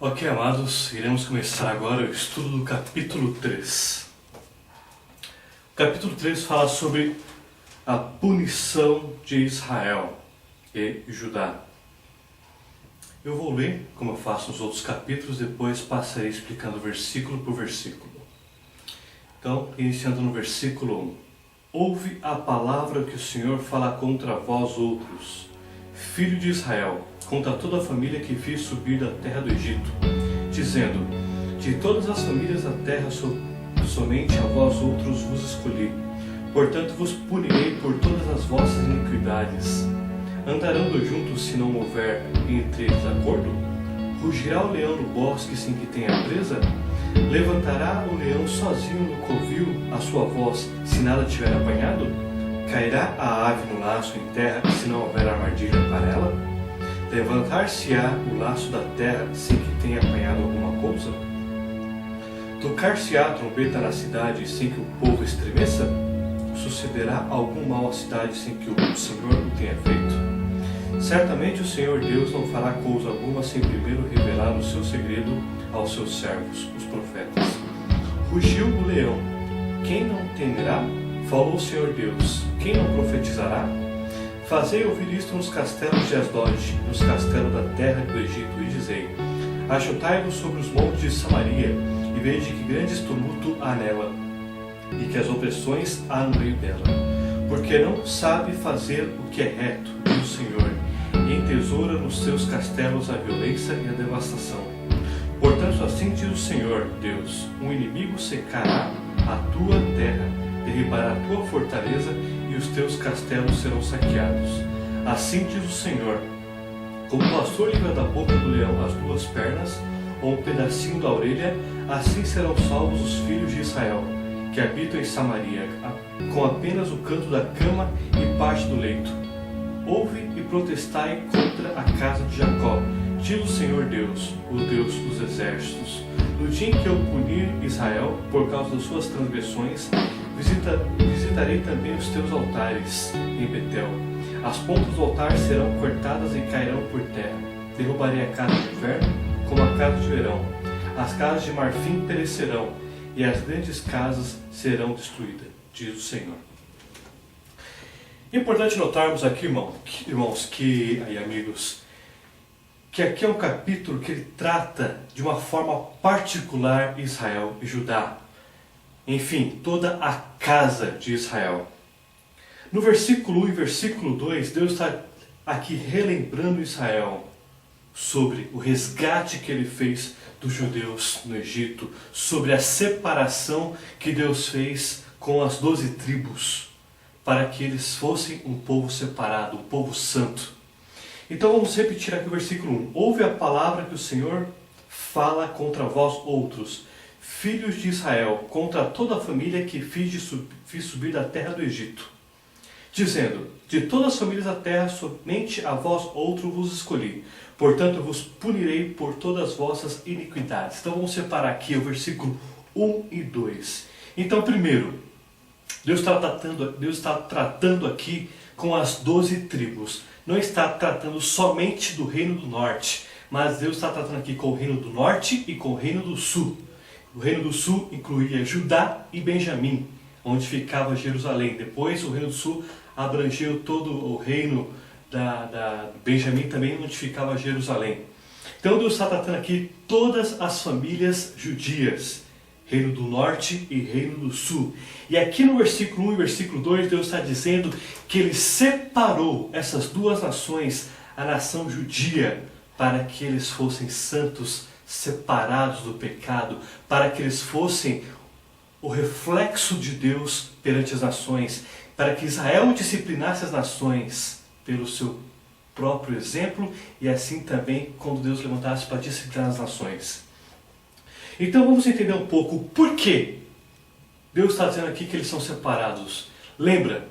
Ok, amados, iremos começar agora o estudo do capítulo 3. O capítulo 3 fala sobre a punição de Israel e Judá. Eu vou ler, como eu faço nos outros capítulos, depois passarei explicando versículo por versículo. Então, iniciando no versículo 1. Ouve a palavra que o Senhor fala contra vós outros, filho de Israel, contra toda a família que fiz subir da terra do Egito, dizendo: de todas as famílias da terra somente a vós outros vos escolhi, portanto vos punirei por todas as vossas iniquidades. Andarão juntos se não houver entre eles acordo? Rugirá o leão no bosque sem que tenha presa? Levantará o leão sozinho no covil a sua voz, se nada tiver apanhado? Cairá a ave no laço em terra, se não houver armadilha para ela? Levantar-se-á o laço da terra, sem que tenha apanhado alguma coisa? Tocar-se-á a trombeta na cidade, sem que o povo estremeça? Sucederá algum mal à cidade, sem que o Senhor o tenha feito? Certamente o Senhor Deus não fará coisa alguma, sem primeiro revelar o seu segredo aos seus servos, os profetas. Rugiu o leão, quem não temerá? Falou o Senhor Deus, quem não profetizará? Fazei ouvir isto nos castelos de Asdod, nos castelos da terra do Egito, e dizei: ajuntai-vos sobre os montes de Samaria, e veja que grandes tumulto há nela, e que as opressões há no meio dela. Porque não sabe fazer o que é reto, diz o Senhor, e entesoura nos seus castelos a violência e a devastação. Portanto, assim diz o Senhor Deus: um inimigo secará a tua terra, derribará a tua fortaleza, e os teus castelos serão saqueados. Assim diz o Senhor: como o pastor livra da boca do leão as duas pernas, ou um pedacinho da orelha, assim serão salvos os filhos de Israel, que habitam em Samaria, com apenas o canto da cama e parte do leito. Ouve e protestai contra a casa de Jacó, diz o Senhor Deus, o Deus dos exércitos. No dia em que eu punir Israel por causa das suas transgressões, visitarei também os teus altares em Betel. As pontas do altar serão cortadas e cairão por terra. Derrubarei a casa de inverno como a casa de verão. As casas de marfim perecerão, e as grandes casas serão destruídas, diz o Senhor. É importante notarmos aqui, irmãos, amigos, que aqui é um capítulo que ele trata de uma forma particular Israel e Judá. Enfim, toda a casa de Israel. No versículo 1 e versículo 2, Deus está aqui relembrando Israel sobre o resgate que ele fez dos judeus no Egito, sobre a separação que Deus fez com as 12 tribos, para que eles fossem um povo separado, um povo santo. Então vamos repetir aqui o versículo 1. Ouve a palavra que o Senhor fala contra vós outros, filhos de Israel, contra toda a família que fiz subir da terra do Egito, dizendo: de todas as famílias da terra somente a vós outro vos escolhi, portanto vos punirei por todas as vossas iniquidades. Então vamos separar aqui o versículo 1 e 2. Então primeiro, Deus está tratando aqui com as 12 tribos. Não está tratando somente do reino do norte, mas Deus está tratando aqui com o reino do norte e com o reino do sul. O reino do sul incluía Judá e Benjamim, onde ficava Jerusalém. Depois o reino do sul abrangeu todo o reino da Benjamim também, onde ficava Jerusalém. Então Deus está tratando aqui todas as famílias judias, reino do norte e reino do sul. E aqui no versículo 1 e versículo 2, Deus está dizendo que Ele separou essas duas nações, a nação judia, para que eles fossem santos, separados do pecado, para que eles fossem o reflexo de Deus perante as nações, para que Israel disciplinasse as nações pelo seu próprio exemplo, e assim também quando Deus levantasse para disciplinar as nações. Então vamos entender um pouco por que Deus está dizendo aqui que eles são separados. Lembra,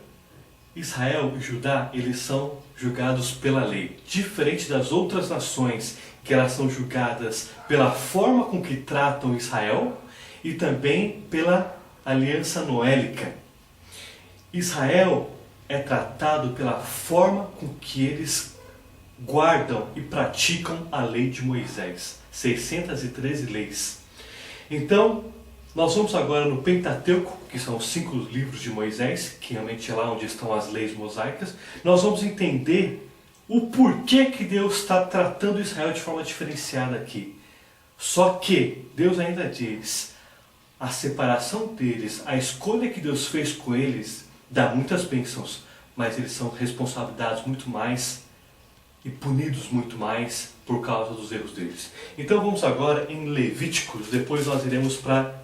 Israel e Judá, eles são julgados pela lei, diferente das outras nações, que elas são julgadas pela forma com que tratam Israel e também pela aliança noélica. Israel é tratado pela forma com que eles guardam e praticam a lei de Moisés. 613 leis. Então, nós vamos agora no Pentateuco, que são os 5 livros de Moisés, que realmente é lá onde estão as leis mosaicas. Nós vamos entender o porquê que Deus está tratando Israel de forma diferenciada aqui. Só que Deus ainda diz, a separação deles, a escolha que Deus fez com eles, dá muitas bênçãos, mas eles são responsabilizados muito mais e punidos muito mais por causa dos erros deles. Então vamos agora em Levíticos, depois nós iremos para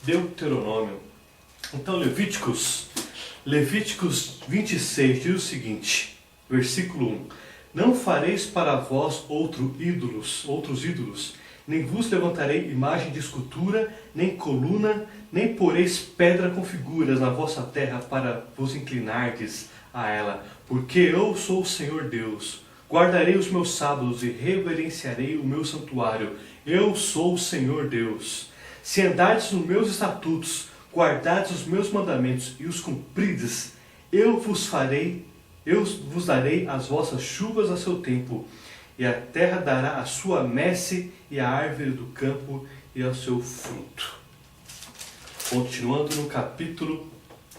Deuteronômio. Então Levíticos 26 diz o seguinte, versículo 1: Não fareis para vós outros ídolos, nem vos levantarei imagem de escultura, nem coluna, nem poreis pedra com figuras na vossa terra para vos inclinardes a ela, porque eu sou o Senhor Deus. Guardarei os meus sábados e reverenciarei o meu santuário. Eu sou o Senhor Deus. Se andardes nos meus estatutos, guardardes os meus mandamentos e os cumprides, eu vos darei as vossas chuvas a seu tempo, e a terra dará a sua messe, e a árvore do campo e ao seu fruto. Continuando no capítulo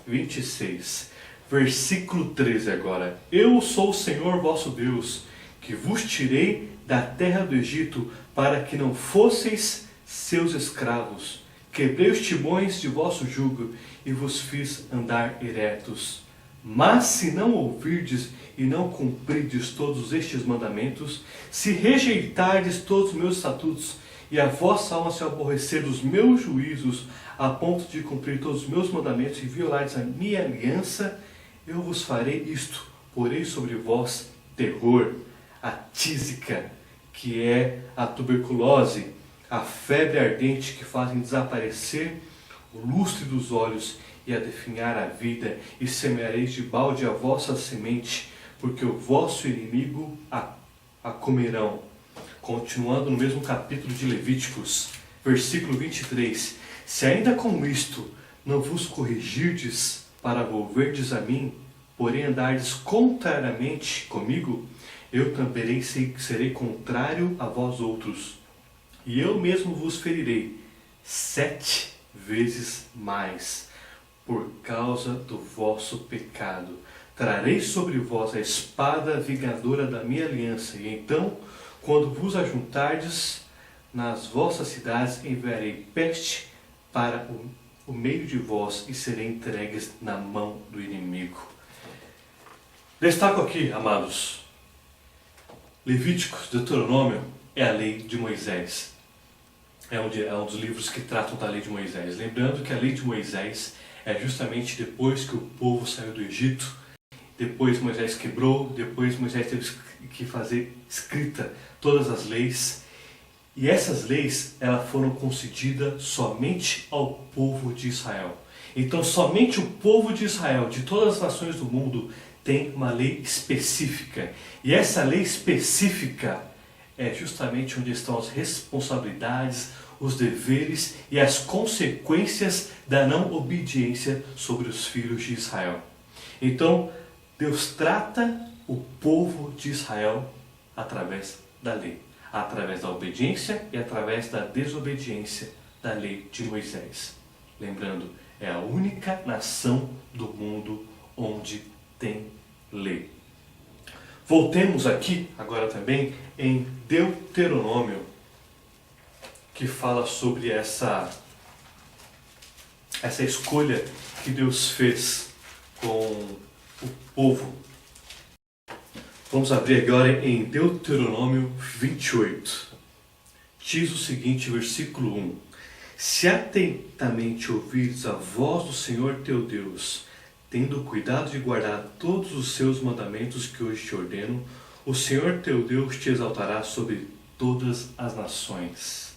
26, versículo 13 agora. Eu sou o Senhor vosso Deus, que vos tirei da terra do Egito, para que não fosseis seus escravos. Quebrei os timões de vosso jugo, e vos fiz andar eretos. Mas se não ouvirdes e não cumprirdes todos estes mandamentos, se rejeitardes todos os meus estatutos, e a vossa alma se aborrecer dos meus juízos, a ponto de cumprir todos os meus mandamentos e violardes a minha aliança, eu vos farei isto: porei sobre vós terror, a tísica, que é a tuberculose, a febre ardente que fazem desaparecer o lustre dos olhos e a definhar a vida, e semeareis de balde a vossa semente, porque o vosso inimigo a comerão. Continuando no mesmo capítulo de Levíticos, versículo 23. Se ainda com isto não vos corrigirdes para volverdes a mim, porém andardes contrariamente comigo, eu também serei contrário a vós outros, e eu mesmo vos ferirei 7 vezes mais, por causa do vosso pecado. Trarei sobre vós a espada vingadora da minha aliança, e então, quando vos ajuntardes nas vossas cidades, enviarei peste para o meio de vós, e serei entregues na mão do inimigo. Destaco aqui, amados, Levíticos, Deuteronômio é a lei de Moisés. É um dos livros que tratam da lei de Moisés. Lembrando que a lei de Moisés é justamente depois que o povo saiu do Egito, depois Moisés quebrou, depois Moisés teve que fazer escrita todas as leis. E essas leis elas foram concedidas somente ao povo de Israel. Então somente o povo de Israel, de todas as nações do mundo, tem uma lei específica. E essa lei específica é justamente onde estão as responsabilidades, os deveres e as consequências da não obediência sobre os filhos de Israel. Então, Deus trata o povo de Israel através da lei, através da obediência e através da desobediência da lei de Moisés. Lembrando, é a única nação do mundo onde tem lei. Voltemos aqui agora também em Deuteronômio, que fala sobre essa escolha que Deus fez com o povo. Vamos abrir agora em Deuteronômio 28. Diz o seguinte, versículo 1. Se atentamente ouvires a voz do Senhor teu Deus, tendo cuidado de guardar todos os seus mandamentos que hoje te ordeno, o Senhor teu Deus te exaltará sobre todas as nações.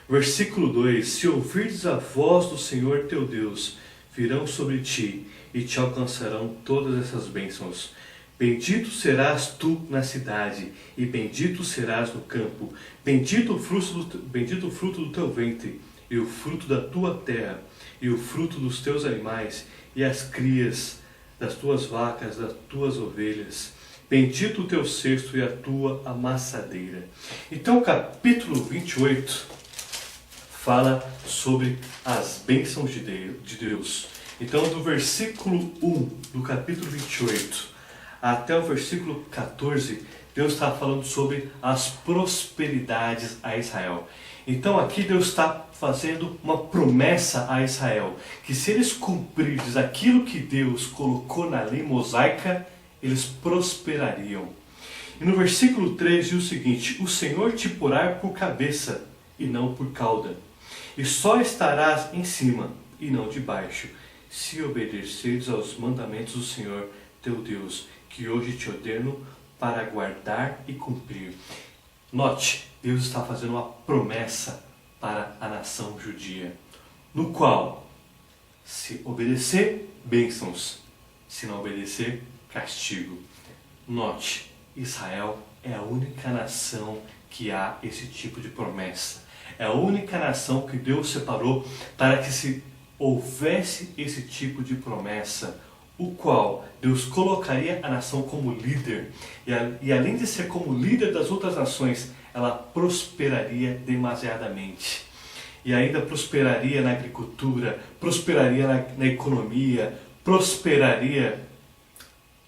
Versículo 2. Se ouvirdes a voz do Senhor teu Deus, virão sobre ti e te alcançarão todas essas bênçãos. Bendito serás tu na cidade, e bendito serás no campo. Bendito o fruto do teu ventre, e o fruto da tua terra, e o fruto dos teus animais, e as crias das tuas vacas, das tuas ovelhas. Bendito o teu cesto e a tua amassadeira. Então o capítulo 28 fala sobre as bênçãos de Deus. Então do versículo 1 do capítulo 28 até o versículo 14, Deus está falando sobre as prosperidades a Israel. Então aqui Deus está fazendo uma promessa a Israel, que se eles cumprirem aquilo que Deus colocou na lei mosaica, eles prosperariam. E no versículo 3 diz o seguinte: o Senhor te porá por cabeça e não por cauda, e só estarás em cima e não debaixo, se obedeceres aos mandamentos do Senhor teu Deus, que hoje te ordeno para guardar e cumprir. Note, Deus está fazendo uma promessa para a nação judia, no qual, se obedecer, bênçãos, se não obedecer, castigo. Note, Israel é a única nação que há esse tipo de promessa. É a única nação que Deus separou para que se houvesse esse tipo de promessa, o qual Deus colocaria a nação como líder, e além de ser como líder das outras nações, ela prosperaria demasiadamente. E ainda prosperaria na agricultura, prosperaria na economia, prosperaria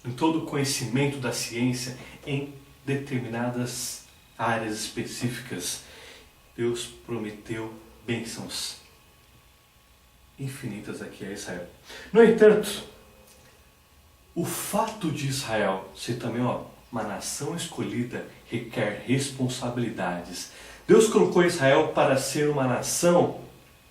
em todo o conhecimento da ciência, em determinadas áreas específicas. Deus prometeu bênçãos infinitas aqui a Israel. No entanto, o fato de Israel ser também uma nação escolhida requer responsabilidades. Deus colocou Israel para ser uma nação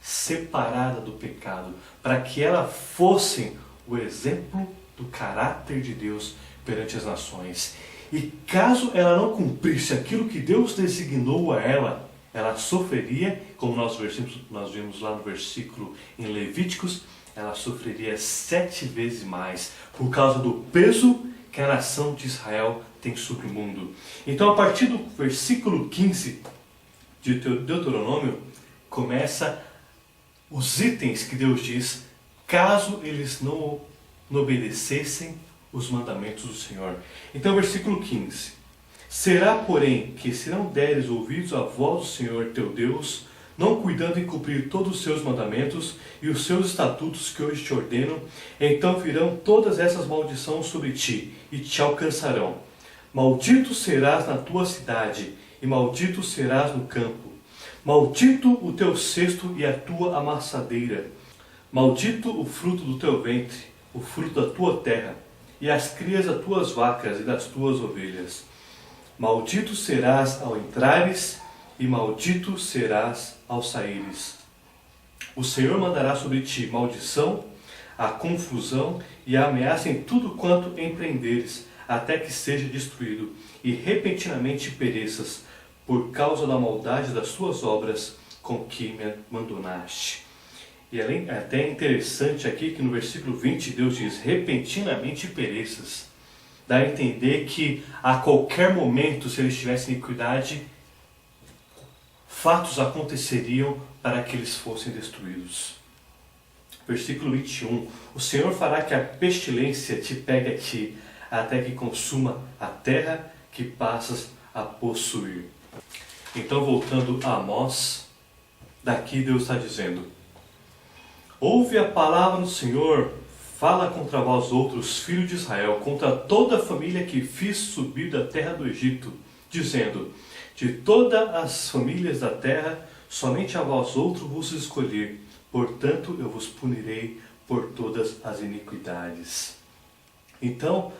separada do pecado, para que ela fosse o exemplo do caráter de Deus perante as nações. E caso ela não cumprisse aquilo que Deus designou a ela, ela sofreria, como nós vimos lá no versículo em Levíticos, ela sofreria 7 vezes mais, por causa do peso que a nação de Israel tem sobre o mundo. Então, a partir do versículo 15 de Deuteronômio, começa os itens que Deus diz, caso eles não obedecessem os mandamentos do Senhor. Então, versículo 15. Será, porém, que se não deres ouvidos à voz do Senhor teu Deus, não cuidando em cumprir todos os seus mandamentos e os seus estatutos que hoje te ordeno, então virão todas essas maldições sobre ti e te alcançarão. Maldito serás na tua cidade e maldito serás no campo. Maldito o teu cesto e a tua amassadeira. Maldito o fruto do teu ventre, o fruto da tua terra, e as crias das tuas vacas e das tuas ovelhas. Maldito serás ao entrares, e maldito serás ao saíres. O Senhor mandará sobre ti maldição, a confusão e a ameaça em tudo quanto empreenderes, até que seja destruído, e repentinamente pereças, por causa da maldade das tuas obras com que me abandonaste. E até interessante aqui que no versículo 20 Deus diz, repentinamente pereças. Dá a entender que a qualquer momento, se eles tivessem iniquidade, fatos aconteceriam para que eles fossem destruídos. Versículo 21. O Senhor fará que a pestilência te pegue a ti, até que consuma a terra que passas a possuir. Então, voltando a Amós, daqui Deus está dizendo, ouve a palavra do Senhor, fala contra vós outros, filhos de Israel, contra toda a família que fiz subir da terra do Egito, dizendo, de todas as famílias da terra, somente a vós outros vos escolhi, portanto eu vos punirei por todas as iniquidades. Então,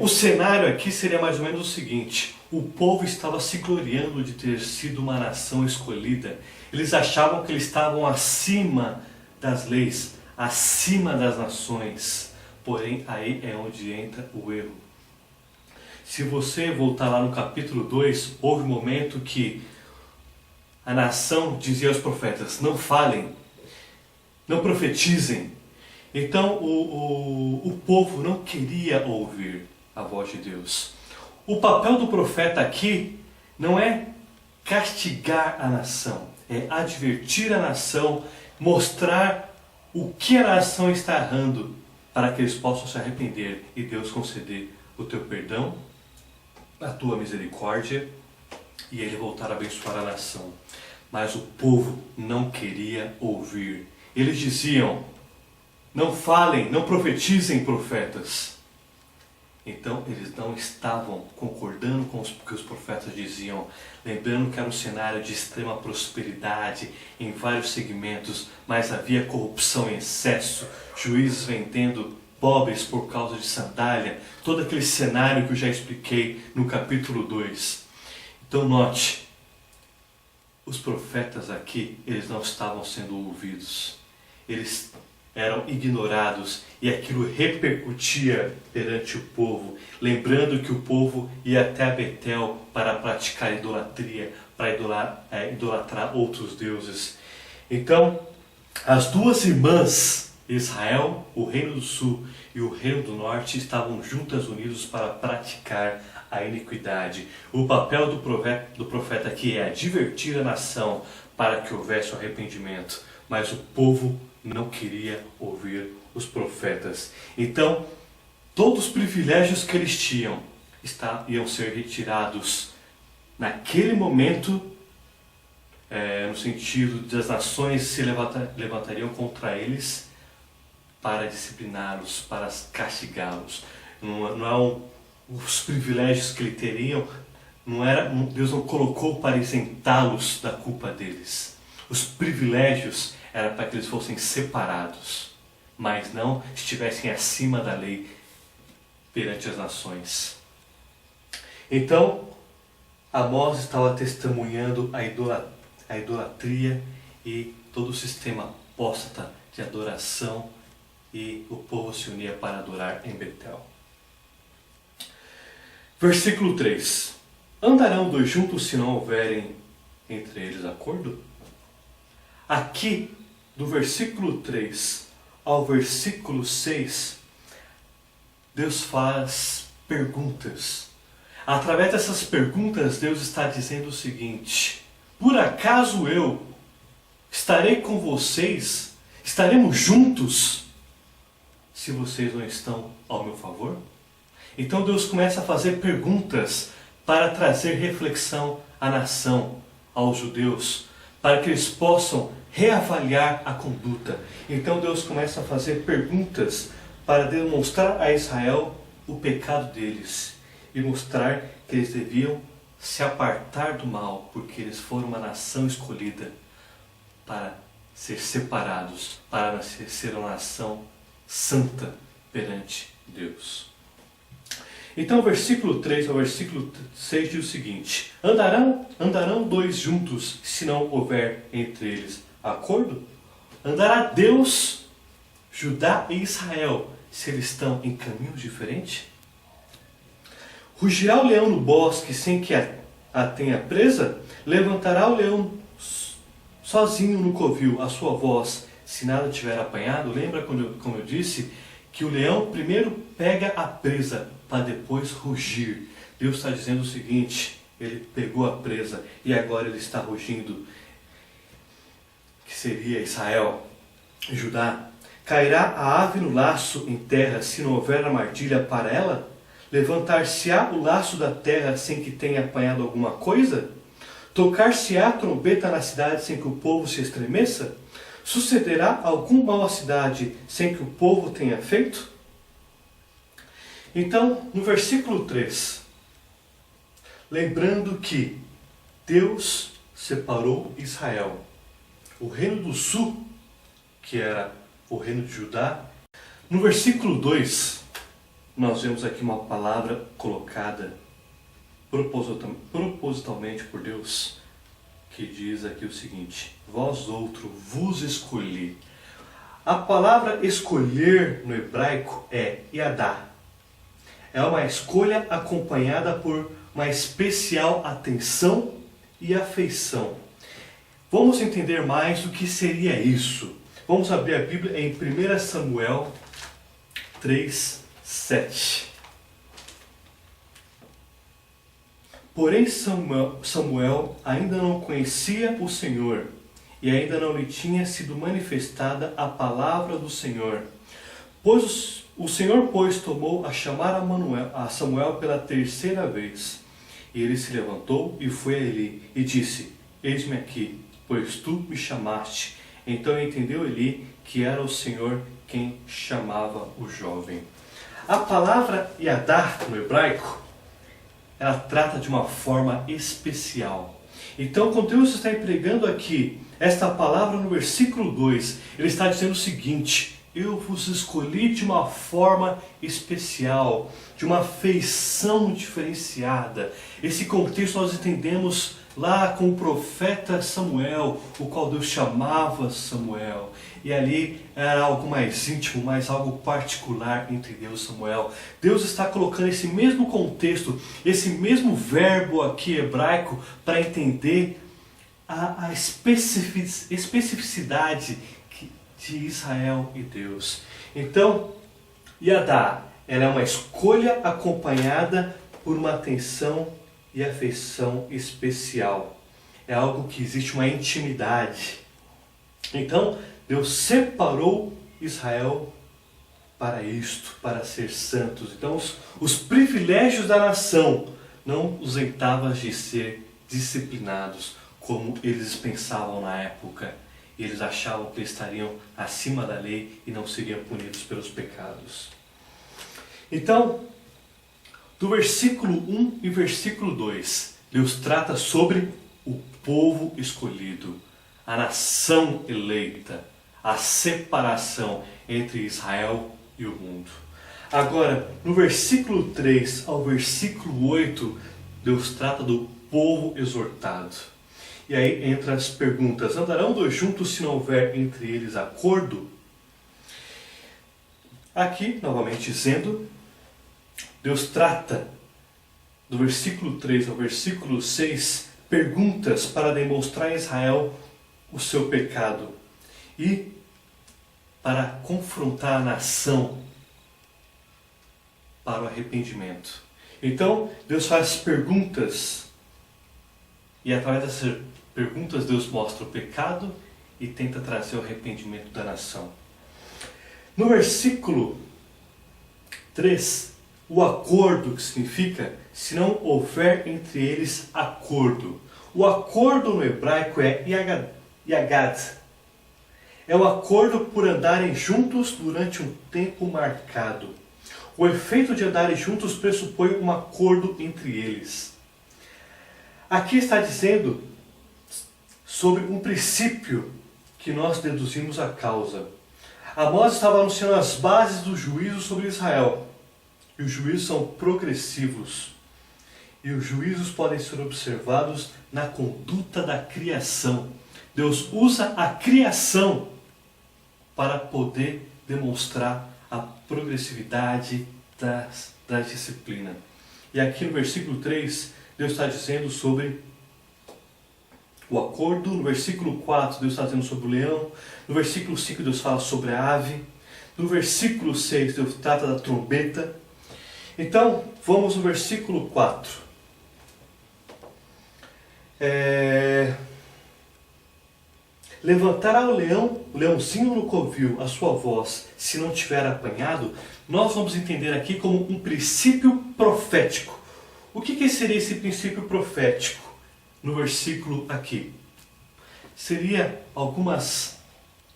o cenário aqui seria mais ou menos o seguinte, o povo estava se gloriando de ter sido uma nação escolhida, eles achavam que eles estavam acima das leis, acima das nações, porém aí é onde entra o erro. Se você voltar lá no capítulo 2, houve um momento que a nação dizia aos profetas, não falem, não profetizem. Então o povo não queria ouvir a voz de Deus. O papel do profeta aqui não é castigar a nação, é advertir a nação, mostrar o que a nação está errando, para que eles possam se arrepender e Deus conceder o teu perdão a tua misericórdia e ele voltar a abençoar a nação. Mas o povo não queria ouvir. Eles diziam: não falem, não profetizem, profetas. Então eles não estavam concordando com o que os profetas diziam, lembrando que era um cenário de extrema prosperidade em vários segmentos, mas havia corrupção em excesso, juízes vendendo pobres por causa de sandália, todo aquele cenário que eu já expliquei no capítulo 2. Então note, os profetas aqui, eles não estavam sendo ouvidos, eles eram ignorados e aquilo repercutia perante o povo, lembrando que o povo ia até Betel para praticar idolatria, para idolatrar outros deuses. Então, as duas irmãs, Israel, o reino do sul e o reino do norte, estavam juntas, unidos para praticar a iniquidade. O papel do profeta aqui é advertir a nação para que houvesse o arrependimento, mas o povo não queria ouvir os profetas. Então, todos os privilégios que eles tinham iam ser retirados naquele momento, no sentido das nações se levantariam contra eles para discipliná-los, para castigá-los. Os privilégios que eles teriam, Deus não colocou para isentá-los da culpa deles. Os privilégios era para que eles fossem separados, mas não estivessem acima da lei perante as nações. Então, Amós estava testemunhando a idolatria e todo o sistema apóstata de adoração, e o povo se unia para adorar em Betel. Versículo 3. Andarão dois juntos se não houverem entre eles acordo? Aqui, do versículo 3 ao versículo 6, Deus faz perguntas. Através dessas perguntas, Deus está dizendo o seguinte: por acaso eu estarei com vocês? Estaremos juntos se vocês não estão ao meu favor? Então Deus começa a fazer perguntas para trazer reflexão à nação, aos judeus, para que eles possam reavaliar a conduta. Então Deus começa a fazer perguntas para demonstrar a Israel o pecado deles e mostrar que eles deviam se apartar do mal, porque eles foram uma nação escolhida para ser separados, para ser uma nação santa perante Deus. Então o versículo 3 ao versículo 6 diz o seguinte: Andarão dois juntos se não houver entre eles acordo? Andará Deus, Judá e Israel, se eles estão em caminhos diferentes? Rugirá o leão no bosque sem que a tenha presa? Levantará o leão sozinho no covil a sua voz, se nada tiver apanhado? Lembra como eu disse que o leão primeiro pega a presa para depois rugir. Deus está dizendo o seguinte: ele pegou a presa e agora ele está rugindo, que seria Israel, Judá. Cairá a ave no laço em terra se não houver armadilha para ela? Levantar-se-á o laço da terra sem que tenha apanhado alguma coisa? Tocar-se-á a trombeta na cidade sem que o povo se estremeça? Sucederá algum mal à cidade sem que o povo tenha feito? Então, no versículo 3, lembrando que Deus separou Israel, o reino do sul, que era o reino de Judá. No versículo 2, nós vemos aqui uma palavra colocada propositalmente por Deus, que diz aqui o seguinte: vós outro vos escolhi. A palavra escolher no hebraico é yadá. É uma escolha acompanhada por uma especial atenção e afeição. Vamos entender mais o que seria isso. Vamos abrir a Bíblia em 1 Samuel 3, 7. Porém Samuel ainda não conhecia o Senhor, e ainda não lhe tinha sido manifestada a palavra do Senhor. O Senhor, pois, tomou a chamar a Samuel pela terceira vez. E ele se levantou e foi a Eli e disse: Eis-me aqui, pois tu me chamaste. Então entendeu Eli que era o Senhor quem chamava o jovem. A palavra Yadá no hebraico, ela trata de uma forma especial. Então, quando Deus está empregando aqui esta palavra no versículo 2, Ele está dizendo o seguinte: eu vos escolhi de uma forma especial, de uma feição diferenciada. Esse contexto nós entendemos lá com o profeta Samuel, o qual Deus chamava Samuel. E ali era algo mais íntimo, mais algo particular entre Deus e Samuel. Deus está colocando esse mesmo contexto, esse mesmo verbo aqui hebraico, para entender a especificidade de Israel e Deus. Então, Yadá, ela é uma escolha acompanhada por uma atenção e afeição especial. É algo que existe uma intimidade. Então, Deus separou Israel para isto, para ser santos. Então, os privilégios da nação não os isentava de ser disciplinados, como eles pensavam na época. Eles achavam que estariam acima da lei e não seriam punidos pelos pecados. Então, do versículo 1 e versículo 2, Deus trata sobre o povo escolhido, a nação eleita, a separação entre Israel e o mundo. Agora, no versículo 3 ao versículo 8, Deus trata do povo exortado. E aí entra as perguntas: andarão dois juntos se não houver entre eles acordo? Aqui, novamente dizendo, Deus trata do versículo 3 ao versículo 6 perguntas para demonstrar a Israel o seu pecado e para confrontar a nação para o arrependimento. Então, Deus faz perguntas e através dessas perguntas Deus mostra o pecado e tenta trazer o arrependimento da nação. No versículo 3, o acordo, que significa se não houver entre eles acordo. O acordo no hebraico é yagad. É o acordo por andarem juntos durante um tempo marcado. O efeito de andarem juntos pressupõe um acordo entre eles. Aqui está dizendo sobre um princípio que nós deduzimos a causa. Amós estava anunciando as bases do juízo sobre Israel. E os juízos são progressivos. E os juízos podem ser observados na conduta da criação. Deus usa a criação para poder demonstrar a progressividade da disciplina. E aqui no versículo 3, Deus está dizendo sobre o acordo. No versículo 4, Deus está dizendo sobre o leão. No versículo 5, Deus fala sobre a ave. No versículo 6, Deus trata da trombeta. Então, vamos no versículo 4. Levantará o leãozinho no covil, a sua voz, se não tiver apanhado. Nós vamos entender aqui como um princípio profético. O que seria esse princípio profético no versículo aqui? Seria algumas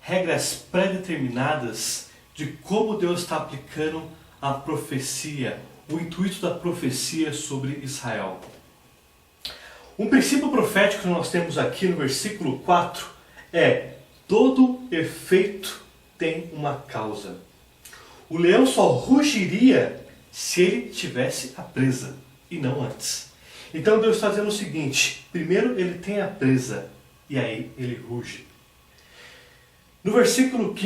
regras pré-determinadas de como Deus está aplicando a profecia, o intuito da profecia sobre Israel. Um princípio profético que nós temos aqui no versículo 4 é: todo efeito tem uma causa. O leão só rugiria se ele tivesse a presa e não antes. Então Deus está dizendo o seguinte: primeiro ele tem a presa e aí ele ruge. No versículo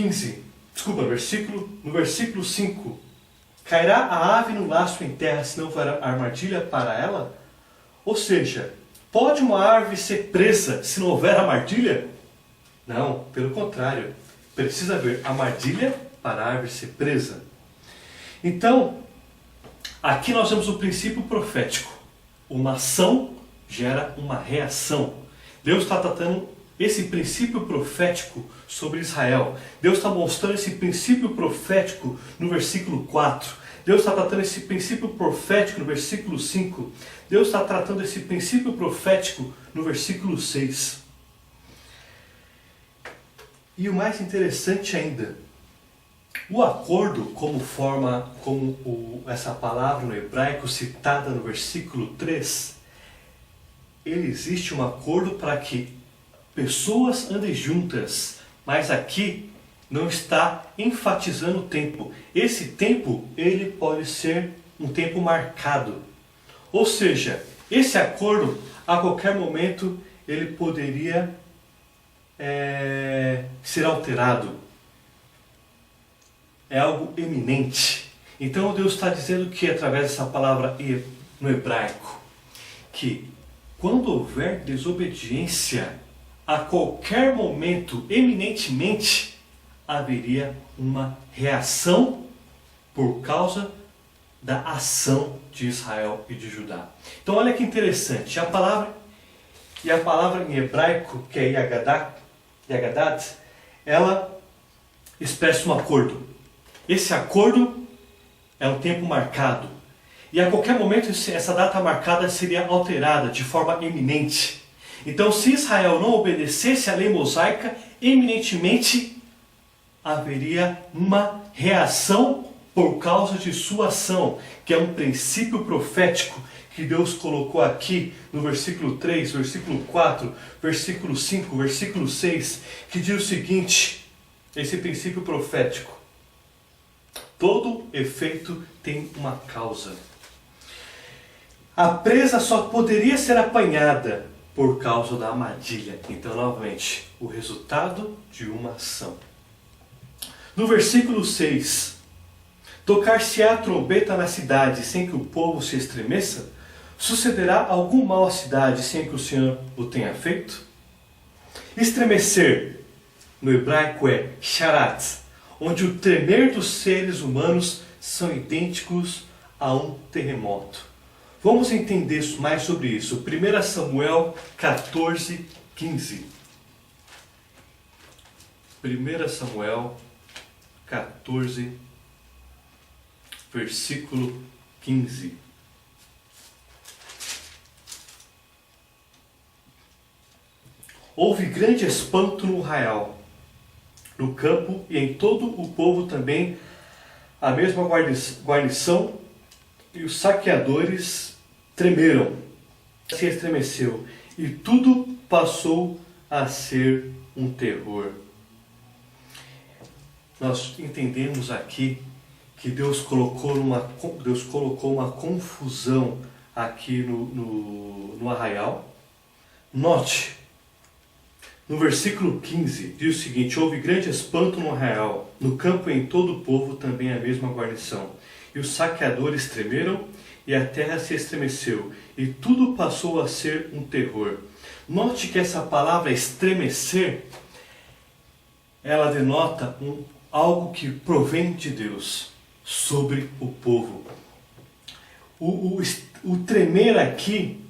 5, cairá a ave no laço em terra, se não houver armadilha para ela? Ou seja, pode uma árvore ser presa se não houver armadilha? Não, pelo contrário. Precisa haver armadilha para a árvore ser presa. Então, aqui nós temos o princípio profético. Uma ação gera uma reação. Deus está tratando esse princípio profético sobre Israel. Deus está mostrando esse princípio profético no versículo 4. Deus está tratando esse princípio profético no versículo 5. Deus está tratando esse princípio profético no versículo 6. E o mais interessante ainda, o acordo como essa palavra no hebraico citada no versículo 3, existe um acordo para que pessoas andem juntas, mas aqui não está enfatizando o tempo. Esse tempo, ele pode ser um tempo marcado. Ou seja, esse acordo, a qualquer momento, ele poderia ser alterado. É algo eminente. Então Deus está dizendo que, através dessa palavra no hebraico, que quando houver desobediência, a qualquer momento, eminentemente, haveria uma reação por causa da ação de Israel e de Judá. Então olha que interessante, a palavra em hebraico, que é Yagadad, ela expressa um acordo. Esse acordo é um tempo marcado. E a qualquer momento essa data marcada seria alterada de forma eminente. Então, se Israel não obedecesse à lei mosaica, eminentemente haveria uma reação por causa de sua ação, que é um princípio profético que Deus colocou aqui no versículo 3, versículo 4, versículo 5, versículo 6, que diz o seguinte, esse princípio profético: todo efeito tem uma causa. A presa só poderia ser apanhada por causa da armadilha. Então, novamente, o resultado de uma ação. No versículo 6, tocar-se-á a trombeta na cidade sem que o povo se estremeça? Sucederá algum mal à cidade sem que o Senhor o tenha feito? Estremecer, no hebraico, é sharat, onde o tremer dos seres humanos são idênticos a um terremoto. Vamos entender mais sobre isso. 1 Samuel 14, 15. 1 Samuel 14, versículo 15. Houve grande espanto no arraial, no campo e em todo o povo também, a mesma guarnição, e os saqueadores tremeram, se estremeceu, e tudo passou a ser um terror. Nós entendemos aqui que Deus colocou uma confusão aqui no arraial. Note, no versículo 15, diz o seguinte: houve grande espanto no arraial, no campo e em todo o povo também a mesma guarnição. E os saqueadores tremeram, e a terra se estremeceu, e tudo passou a ser um terror. Note que essa palavra estremecer, ela denota algo que provém de Deus sobre o povo. O tremer aqui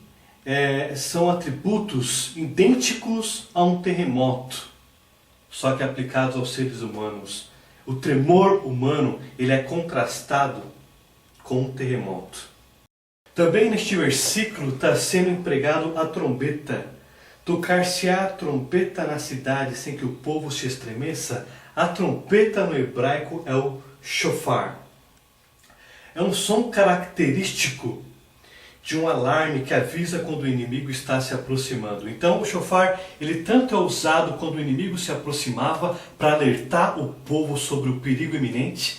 são atributos idênticos a um terremoto, só que aplicados aos seres humanos. O tremor humano, ele é contrastado com um terremoto. Também neste versículo está sendo empregado a trombeta. Tocar-se-á a trombeta na cidade sem que o povo se estremeça. A trombeta no hebraico é o shofar. É um som característico de um alarme que avisa quando o inimigo está se aproximando. Então o shofar, ele tanto é usado quando o inimigo se aproximava para alertar o povo sobre o perigo iminente,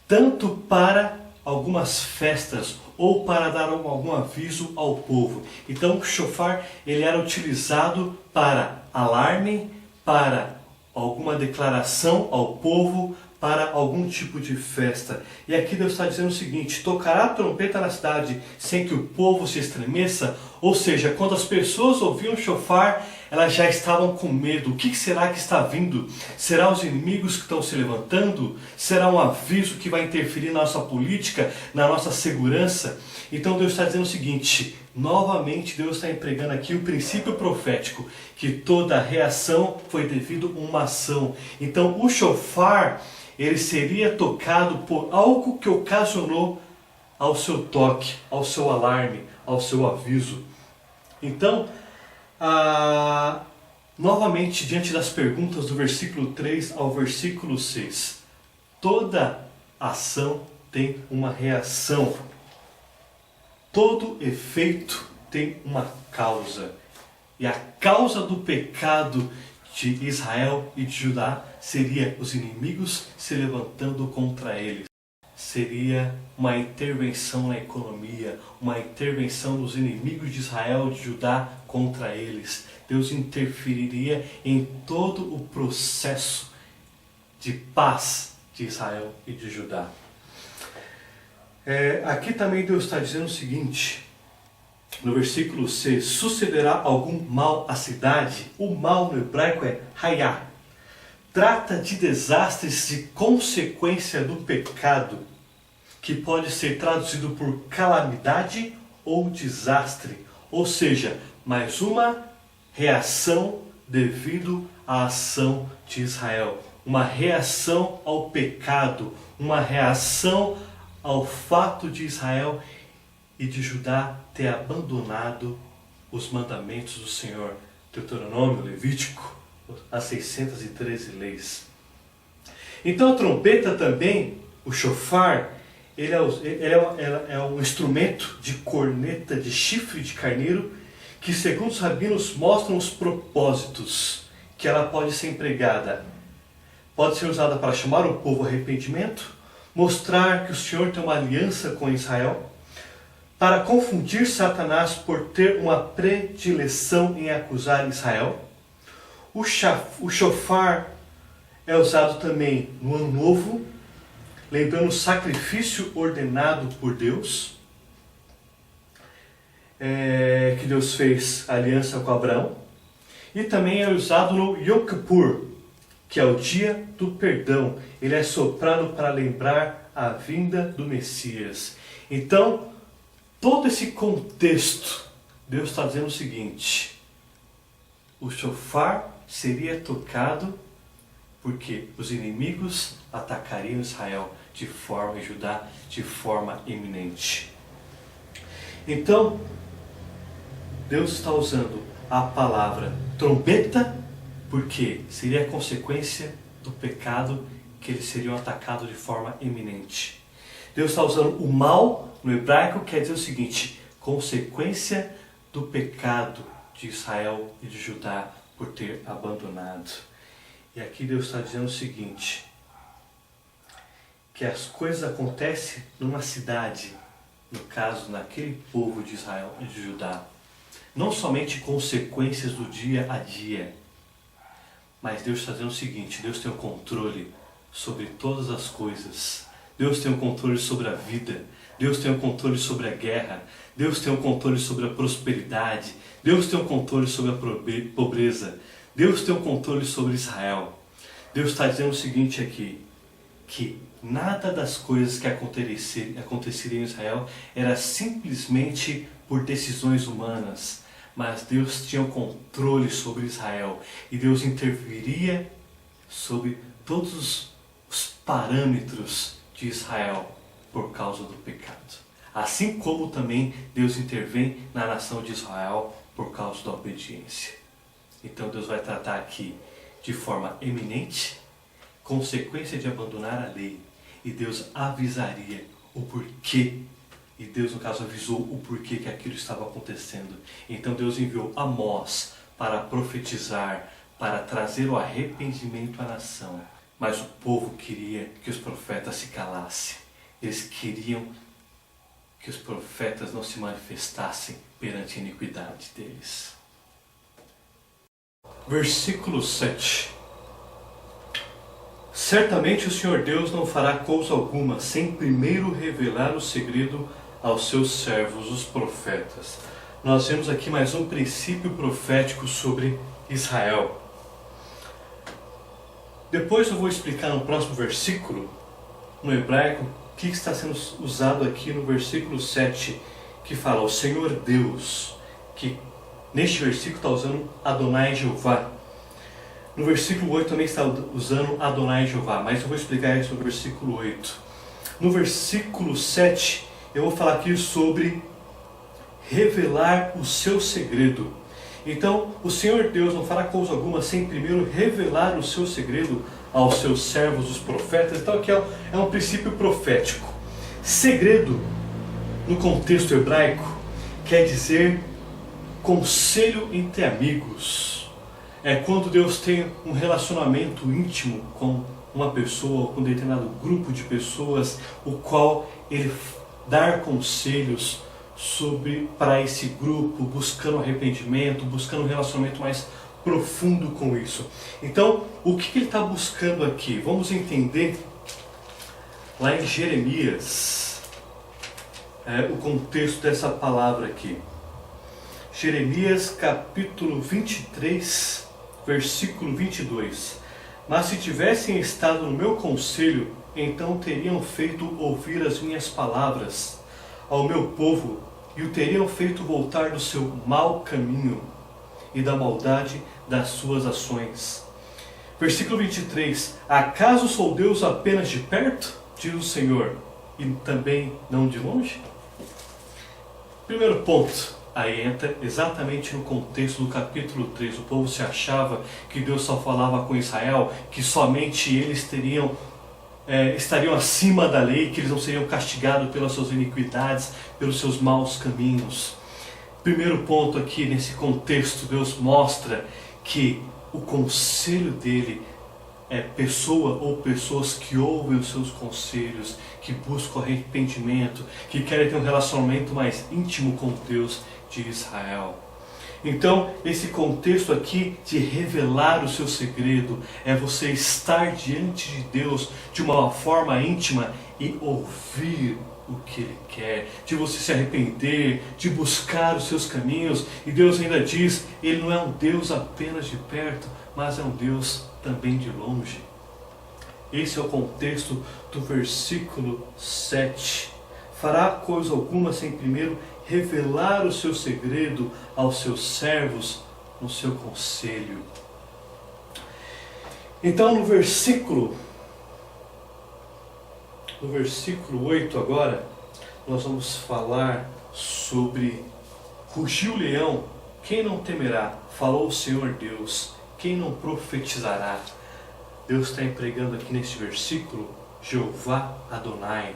tanto para algumas festas ou para dar algum aviso ao povo. Então o shofar, ele era utilizado para alarme, para alguma declaração ao povo, para algum tipo de festa. E aqui Deus está dizendo o seguinte: tocará a trombeta na cidade sem que o povo se estremeça. Ou seja, quando as pessoas ouviam o shofar, elas já estavam com medo. O que será que está vindo? Será os inimigos que estão se levantando? Será um aviso que vai interferir na nossa política, na nossa segurança? Então Deus está dizendo o seguinte, novamente Deus está empregando aqui o princípio profético, que toda reação foi devido a uma ação. Então o shofar, ele seria tocado por algo que ocasionou ao seu toque, ao seu alarme, ao seu aviso. Então, novamente, diante das perguntas do versículo 3 ao versículo 6, toda ação tem uma reação. Todo efeito tem uma causa. E a causa do pecado de Israel e de Judá seria os inimigos se levantando contra eles. Seria uma intervenção na economia, uma intervenção dos inimigos de Israel e de Judá contra eles. Deus interferiria em todo o processo de paz de Israel e de Judá. Aqui também Deus está dizendo o seguinte, no versículo 6, sucederá algum mal à cidade? O mal no hebraico é hayá. Trata de desastres de consequência do pecado, que pode ser traduzido por calamidade ou desastre. Ou seja, mais uma reação devido à ação de Israel. Uma reação ao pecado, uma reação ao fato de Israel e de Judá ter abandonado os mandamentos do Senhor. Deuteronômio, Levítico, as 613 leis. Então a trompeta também, o shofar, ele é um instrumento de corneta de chifre de carneiro que, segundo os rabinos, mostram os propósitos que ela pode ser empregada. Pode ser usada para chamar o povo ao arrependimento, mostrar que o Senhor tem uma aliança com Israel, para confundir Satanás por ter uma predileção em acusar Israel. O shofar é usado também no Ano Novo, lembrando o sacrifício ordenado por Deus, que Deus fez aliança com Abraão. E também é usado no Yom Kippur, que é o dia do perdão. Ele é soprado para lembrar a vinda do Messias. Então, todo esse contexto, Deus está dizendo o seguinte, o shofar seria tocado porque os inimigos atacariam Israel de forma, e Judá de forma iminente. Então, Deus está usando a palavra trombeta, porque seria a consequência do pecado que eles seriam atacados de forma iminente. Deus está usando o mal, no hebraico, quer dizer o seguinte, consequência do pecado de Israel e de Judá por ter abandonado. E aqui Deus está dizendo o seguinte, que as coisas acontecem numa cidade, no caso, naquele povo de Israel e de Judá. Não somente consequências do dia a dia, mas Deus está dizendo o seguinte, Deus tem o controle sobre todas as coisas. Deus tem o controle sobre a vida. Deus tem o controle sobre a guerra. Deus tem o controle sobre a prosperidade. Deus tem o controle sobre a pobreza. Deus tem o controle sobre Israel. Deus está dizendo o seguinte aqui, que nada das coisas que aconteceriam em Israel era simplesmente por decisões humanas, mas Deus tinha o controle sobre Israel e Deus interviria sobre todos os parâmetros de Israel por causa do pecado. Assim como também Deus intervém na nação de Israel por causa da obediência. Então Deus vai tratar aqui de forma eminente, consequência de abandonar a lei, e Deus avisaria o porquê, e Deus no caso avisou o porquê que aquilo estava acontecendo. Então Deus enviou Amós para profetizar, para trazer o arrependimento à nação. Mas o povo queria que os profetas se calassem. Eles queriam que os profetas não se manifestassem perante a iniquidade deles. Versículo 7. Certamente o Senhor Deus não fará coisa alguma sem primeiro revelar o segredo aos seus servos, os profetas. nós vemos aqui mais um princípio profético sobre Israel. Depois eu vou explicar no próximo versículo, no hebraico, o que está sendo usado aqui no versículo 7, que fala o Senhor Deus, que neste versículo está usando Adonai Jeová. No versículo 8 também está usando Adonai Jeová, mas eu vou explicar isso no versículo 8. No versículo 7, eu vou falar aqui sobre revelar o seu segredo. Então, o Senhor Deus não fará coisa alguma sem primeiro revelar o seu segredo aos seus servos, os profetas. Então, aqui é um princípio profético. Segredo, no contexto hebraico, quer dizer conselho entre amigos. É quando Deus tem um relacionamento íntimo com uma pessoa, com um determinado grupo de pessoas, o qual Ele dá conselhos para esse grupo, buscando arrependimento, buscando um relacionamento mais profundo com isso. Então, o que ele está buscando aqui? Vamos entender lá em Jeremias, o contexto dessa palavra aqui. Jeremias capítulo 23, versículo 22. Mas se tivessem estado no meu conselho, então teriam feito ouvir as minhas palavras ao meu povo e o teriam feito voltar do seu mau caminho e da maldade das suas ações. Versículo 23. Acaso sou Deus apenas de perto, diz o Senhor, e também não de longe? Primeiro ponto, aí entra exatamente no contexto do capítulo 3. O povo se achava que Deus só falava com Israel, que somente eles estariam acima da lei, que eles não seriam castigados pelas suas iniquidades, pelos seus maus caminhos. Primeiro ponto aqui nesse contexto, Deus mostra que o conselho dele é pessoa ou pessoas que ouvem os seus conselhos, que buscam arrependimento, que querem ter um relacionamento mais íntimo com Deus de Israel. Então, esse contexto aqui de revelar o seu segredo é você estar diante de Deus de uma forma íntima e ouvir o que Ele quer, de você se arrepender, de buscar os seus caminhos. E Deus ainda diz, Ele não é um Deus apenas de perto, mas é um Deus também de longe. Esse é o contexto do versículo 7. Fará coisa alguma sem primeiro revelar o seu segredo aos seus servos no seu conselho. Então no versículo 8 agora, nós vamos falar sobre rugiu o leão, quem não temerá? Falou o Senhor Deus, quem não profetizará? Deus está empregando aqui neste versículo Jeová Adonai.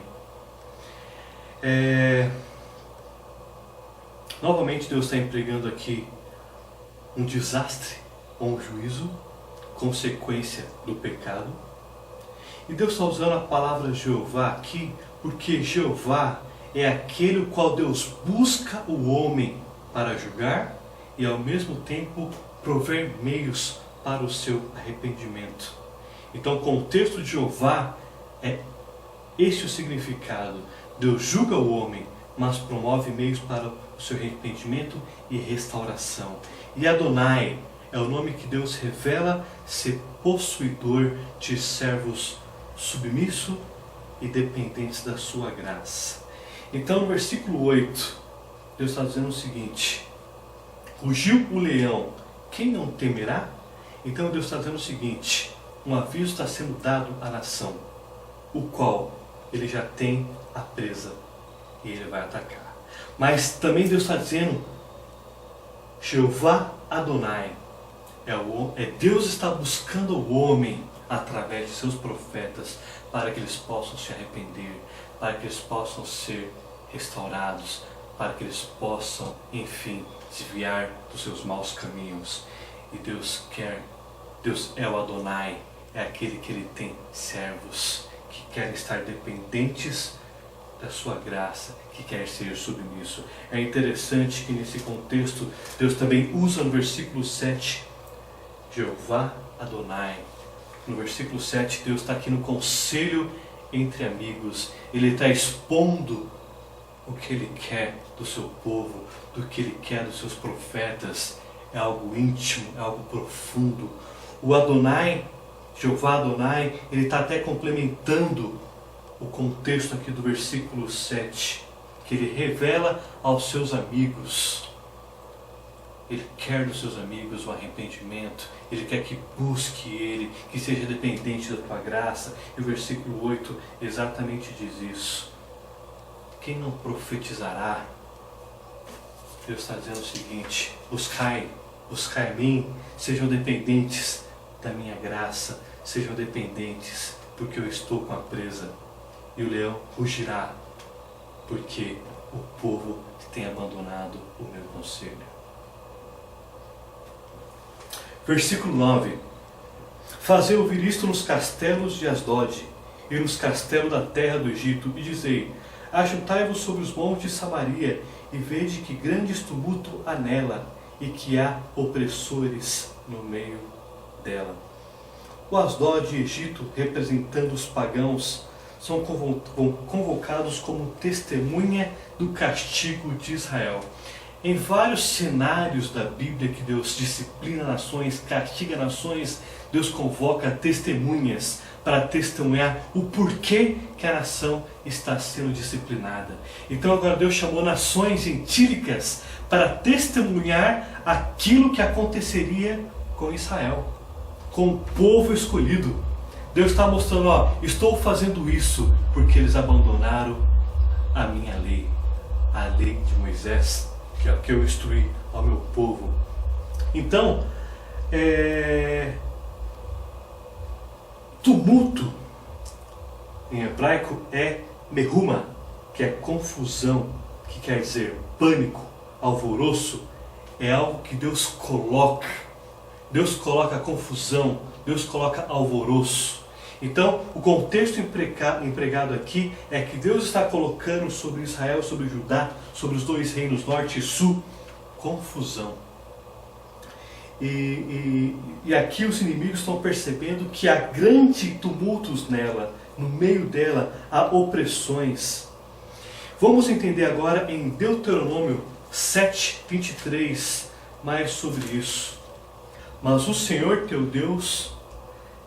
Novamente Deus está empregando aqui um desastre ou um juízo, consequência do pecado. E Deus está usando a palavra Jeová aqui, porque Jeová é aquele o qual Deus busca o homem para julgar e ao mesmo tempo prover meios para o seu arrependimento. Então o contexto de Jeová é este o significado. Deus julga o homem, mas promove meios para o seu arrependimento e restauração. E Adonai é o nome que Deus revela ser possuidor de servos submissos e dependentes da sua graça. Então no versículo 8, Deus está dizendo o seguinte: rugiu o leão, quem não temerá? Então Deus está dizendo o seguinte: um aviso está sendo dado à nação, o qual ele já tem a presa e ele vai atacar. Mas também Deus está dizendo, Jeová Adonai, Deus está buscando o homem através de seus profetas para que eles possam se arrepender, para que eles possam ser restaurados, para que eles possam, enfim, desviar dos seus maus caminhos. E Deus é o Adonai, é aquele que ele tem servos que querem estar dependentes da sua graça, que quer ser submisso. É interessante que nesse contexto Deus também usa no versículo 7 Jeová Adonai. No versículo 7 Deus está aqui no conselho entre amigos. Ele está expondo O que Ele quer do seu povo, do que Ele quer dos seus profetas, é algo íntimo, é algo profundo. O Adonai, Jeová Adonai, ele está até complementando o contexto aqui do versículo 7, que ele revela aos seus amigos. Ele quer dos seus amigos o arrependimento, ele quer que busque ele, que seja dependente da tua graça. E o versículo 8 exatamente diz isso. Quem não profetizará? Deus está dizendo o seguinte: buscai a mim, sejam dependentes da minha graça, sejam dependentes, porque eu estou com a presa, e o leão rugirá, porque o povo tem abandonado o meu conselho. Versículo 9: Fazei ouvir isto nos castelos de Asdod, e nos castelos da terra do Egito, e dizei: Ajuntai-vos sobre os montes de Samaria, e vede que grandes tumulto há nela, e que há opressores no meio dela. O Asdod e Egito, representando os pagãos, são convocados como testemunha do castigo de Israel. Em vários cenários da Bíblia que Deus disciplina nações, castiga nações, Deus convoca testemunhas para testemunhar o porquê que a nação está sendo disciplinada. Então agora Deus chamou nações gentílicas para testemunhar aquilo que aconteceria com Israel, com o povo escolhido. Deus está mostrando, estou fazendo isso porque eles abandonaram a minha lei, a lei de Moisés, que é o que eu instruí ao meu povo. Então, tumulto em hebraico é meruma, que é confusão, que quer dizer pânico, alvoroço. É algo que Deus coloca. Deus coloca confusão, Deus coloca alvoroço. Então, o contexto empregado aqui é que Deus está colocando sobre Israel, sobre Judá, sobre os dois reinos, norte e sul, confusão. E aqui os inimigos estão percebendo que há grandes tumultos nela, no meio dela há opressões. Vamos entender agora em Deuteronômio 7:23 mais sobre isso. Mas o Senhor teu Deus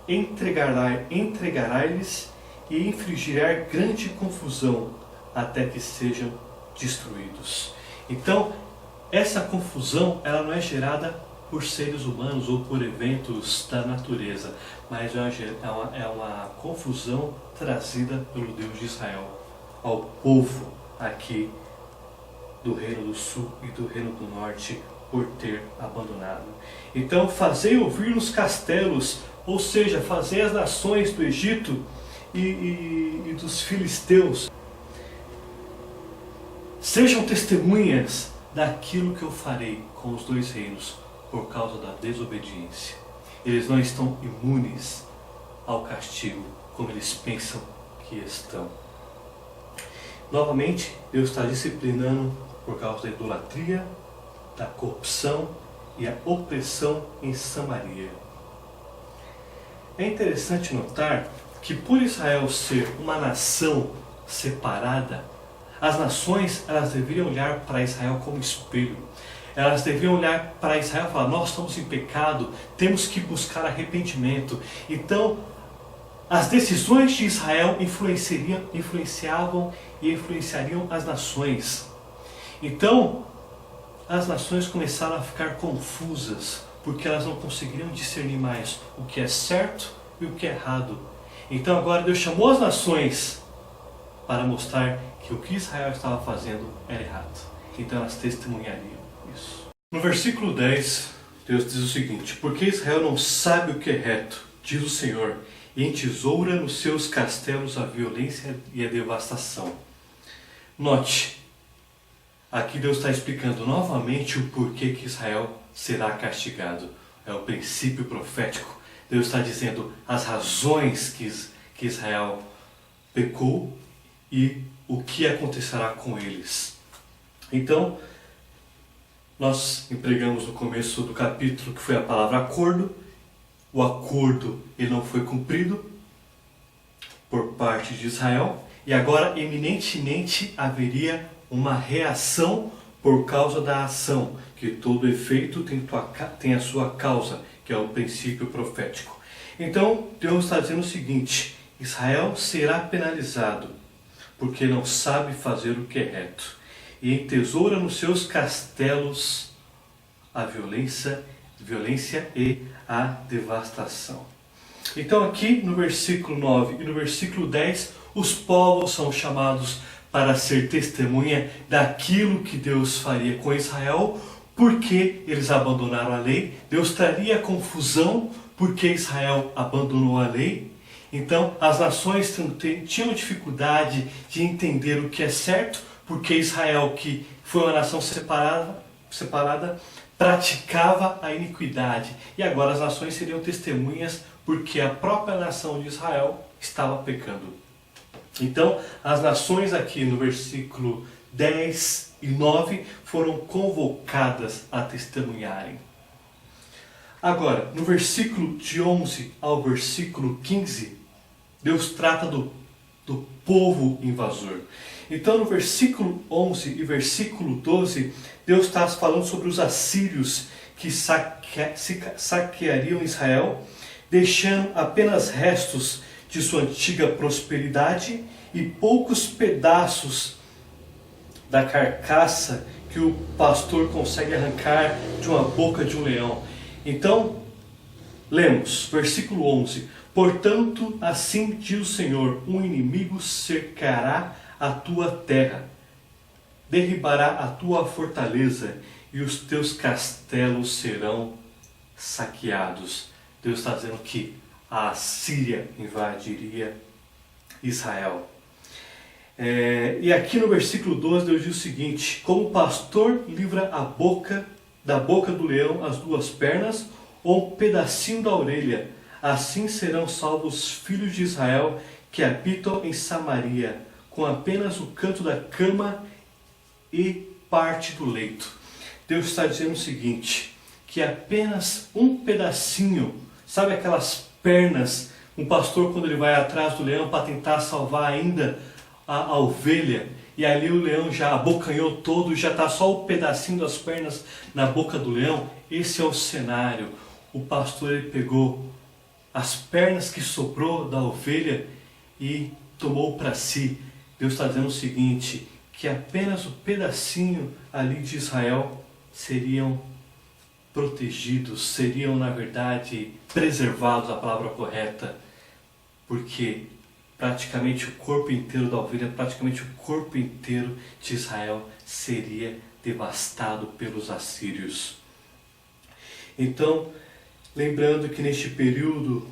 entregará-lhes e infligirá grande confusão até que sejam destruídos. Então, essa confusão ela não é gerada por seres humanos ou por eventos da natureza, mas é uma confusão trazida pelo Deus de Israel ao povo aqui do Reino do Sul e do Reino do Norte por ter abandonado. Então, fazei ouvir nos castelos, ou seja, fazei as nações do Egito e dos filisteus, sejam testemunhas daquilo que eu farei com os dois reinos por causa da desobediência. Eles não estão imunes ao castigo como eles pensam que estão. Novamente, Deus está disciplinando por causa da idolatria, da corrupção e a opressão em Samaria. É interessante notar que por Israel ser uma nação separada, as nações elas deveriam olhar para Israel como espelho. Elas deveriam olhar para Israel e falar: nós estamos em pecado, temos que buscar arrependimento. Então, as decisões de Israel influenciavam e influenciariam as nações. Então, as nações começaram a ficar confusas, porque elas não conseguiriam discernir mais o que é certo e o que é errado. Então agora Deus chamou as nações para mostrar que o que Israel estava fazendo era errado. Então elas testemunhariam isso. No versículo 10, Deus diz o seguinte: porque Israel não sabe o que é reto, diz o Senhor, e entesoura nos seus castelos a violência e a devastação. Note, aqui Deus está explicando novamente o porquê que Israel será castigado. É o princípio profético. Deus está dizendo as razões que Israel pecou e o que acontecerá com eles. Então, nós empregamos no começo do capítulo que foi a palavra acordo. O acordo ele não foi cumprido por parte de Israel. E agora, eminentemente, haveria uma reação por causa da ação, que todo efeito tem a sua causa, que é o princípio profético. Então, Deus está dizendo o seguinte: Israel será penalizado, porque não sabe fazer o que é reto, e entesoura nos seus castelos a violência e a devastação. Então aqui no versículo 9 e no versículo 10, os povos são chamados para ser testemunha daquilo que Deus faria com Israel, porque eles abandonaram a lei. Deus traria confusão porque Israel abandonou a lei. Então as nações tinham dificuldade de entender o que é certo, porque Israel, que foi uma nação separada, praticava a iniquidade. E agora as nações seriam testemunhas porque a própria nação de Israel estava pecando. Então as nações aqui no versículo 10 e 9 foram convocadas a testemunharem. Agora, no versículo de 11 ao versículo 15, Deus trata do povo invasor. Então no versículo 11 e versículo 12, Deus está falando sobre os assírios que saqueariam Israel, deixando apenas restos de sua antiga prosperidade e poucos pedaços da carcaça que o pastor consegue arrancar de uma boca de um leão. Então, lemos, versículo 11: Portanto, assim diz o Senhor, um inimigo cercará a tua terra, derribará a tua fortaleza e os teus castelos serão saqueados. Deus está dizendo que a Assíria invadiria Israel. E aqui no versículo 12 Deus diz o seguinte: como o pastor livra da boca do leão as duas pernas ou um pedacinho da orelha, assim serão salvos os filhos de Israel que habitam em Samaria, com apenas o canto da cama e parte do leito. Deus está dizendo o seguinte, que apenas um pedacinho, sabe aquelas pernas, um pastor quando ele vai atrás do leão para tentar salvar ainda a ovelha, e ali o leão já abocanhou todo, já está só o pedacinho das pernas na boca do leão. Esse é o cenário. O pastor ele pegou as pernas que sobrou da ovelha e tomou para si. Deus está dizendo o seguinte, que apenas o pedacinho ali de Israel seriam protegidos, seriam na verdade preservados, a palavra correta, porque praticamente o corpo inteiro da ovelha, praticamente o corpo inteiro de Israel seria devastado pelos assírios. Então, lembrando que neste período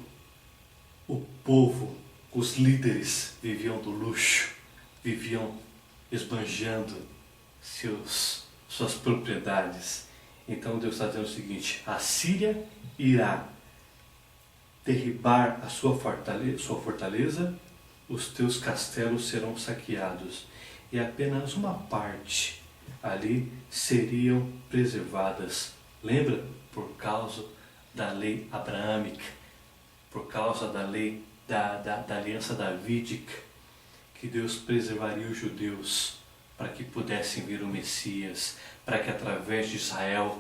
o povo, os líderes viviam do luxo, viviam esbanjando suas propriedades. Então Deus está dizendo o seguinte, a Síria irá derribar a sua fortaleza, os teus castelos serão saqueados, e apenas uma parte ali seriam preservadas. Lembra? Por causa da lei abraâmica, por causa da lei da aliança davídica, que Deus preservaria os judeus para que pudessem vir o Messias, para que através de Israel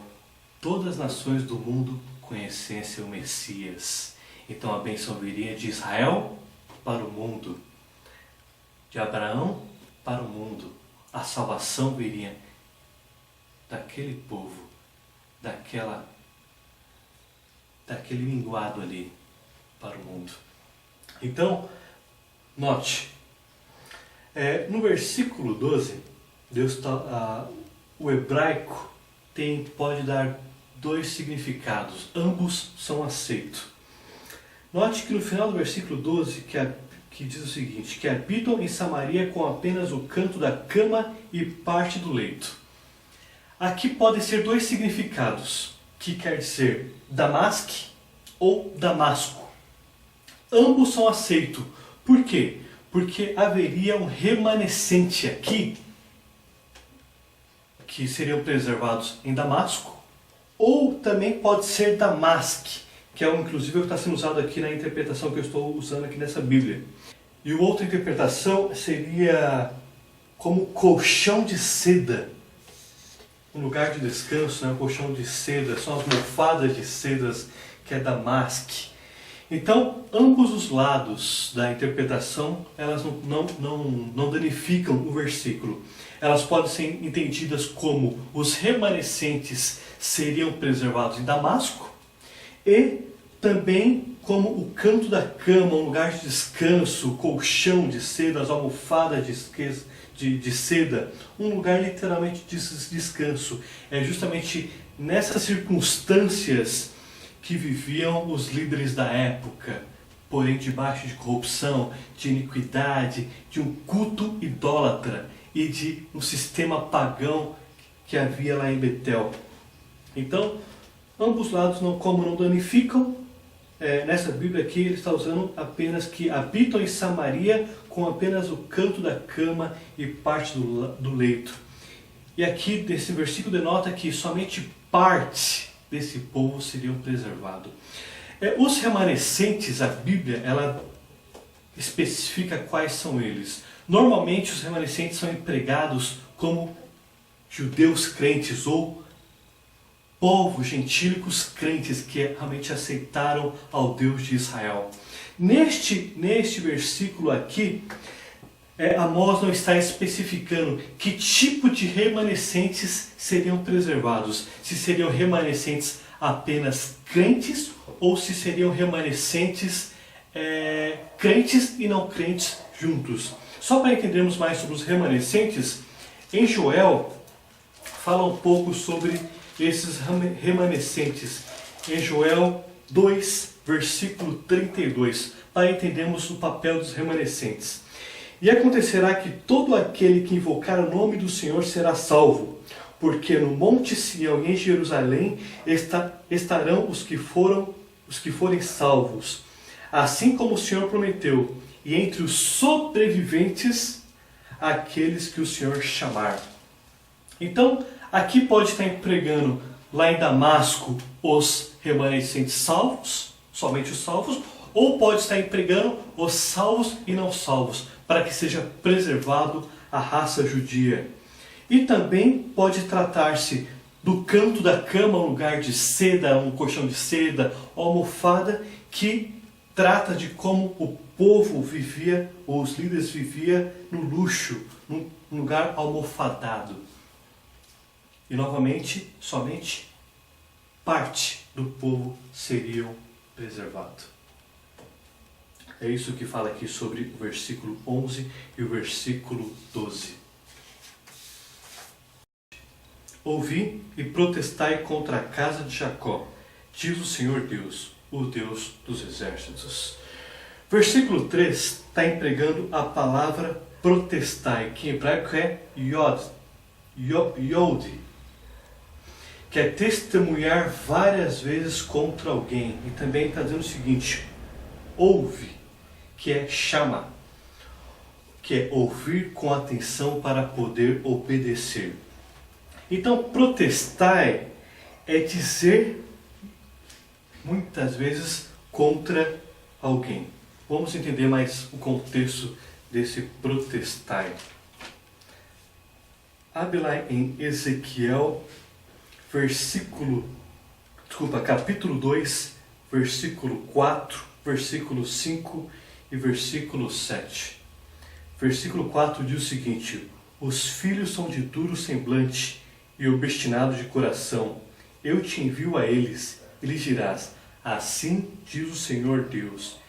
todas as nações do mundo conhecessem o Messias. Então a bênção viria de Israel para o mundo, de Abraão para o mundo. A salvação viria daquele povo, daquele minguado ali para o mundo. Então, note, no versículo 12, o hebraico pode dar dois significados, ambos são aceitos. Note que no final do versículo 12, que diz o seguinte, que habitam em Samaria com apenas o canto da cama e parte do leito. Aqui podem ser dois significados, que quer dizer Damasque ou Damasco. Ambos são aceitos. Por quê? Porque haveria um remanescente aqui, que seriam preservados em Damasco, ou também pode ser Damasque, que é inclusive o que está sendo usado aqui na interpretação que eu estou usando aqui nessa Bíblia. E outra interpretação seria como colchão de seda. Um lugar de descanso, né? Um colchão de seda, são as almofadas de sedas, que é damasque. Então, ambos os lados da interpretação, elas não danificam o versículo. Elas podem ser entendidas como os remanescentes seriam preservados em Damasco e também como o canto da cama, um lugar de descanso, colchão de seda, as almofadas de seda, um lugar literalmente de descanso. É justamente nessas circunstâncias que viviam os líderes da época, porém debaixo de corrupção, de iniquidade, de um culto idólatra e de um sistema pagão que havia lá em Betel. Então, ambos lados não danificam. Nessa Bíblia aqui ele está usando apenas que habitam em Samaria com apenas o canto da cama e parte do leito. E aqui desse versículo denota que somente parte desse povo seriam preservados. Os remanescentes, a Bíblia, ela especifica quais são eles. Normalmente os remanescentes são empregados como judeus crentes ou povos gentílicos crentes que realmente aceitaram ao Deus de Israel. Neste versículo aqui, Amós não está especificando que tipo de remanescentes seriam preservados. Se seriam remanescentes apenas crentes ou se seriam remanescentes crentes e não crentes juntos. Só para entendermos mais sobre os remanescentes, em Joel fala um pouco sobre esses remanescentes. Em Joel 2, versículo 32, para entendermos o papel dos remanescentes. E acontecerá que todo aquele que invocar o nome do Senhor será salvo, porque no monte Sião e em Jerusalém estarão os que forem salvos, assim como o Senhor prometeu, e entre os sobreviventes, aqueles que o Senhor chamar. Então, aqui pode estar empregando lá em Damasco os remanescentes salvos, somente os salvos, ou pode estar empregando os salvos e não salvos, para que seja preservado a raça judia. E também pode tratar-se do canto da cama, um lugar de seda, um colchão de seda, uma almofada, que trata de como o povo vivia, ou os líderes viviam no luxo, num lugar almofadado. E novamente, somente parte do povo seriam preservados. É isso que fala aqui sobre o versículo 11 e o versículo 12. Ouvi e protestai contra a casa de Jacó, diz o Senhor Deus, o Deus dos exércitos. Versículo 3 está empregando a palavra protestai, que em hebraico é yod, que é testemunhar várias vezes contra alguém. E também está dizendo o seguinte: ouve, que é chama, que é ouvir com atenção para poder obedecer. Então, protestar é dizer muitas vezes contra alguém. Vamos entender mais o contexto desse protestar. Abre lá em Ezequiel, capítulo 2, versículo 4, versículo 5 e versículo 7. Versículo 4 diz o seguinte: os filhos são de duro semblante e obstinados de coração. Eu te envio a eles, e lhes dirás: assim diz o Senhor Deus.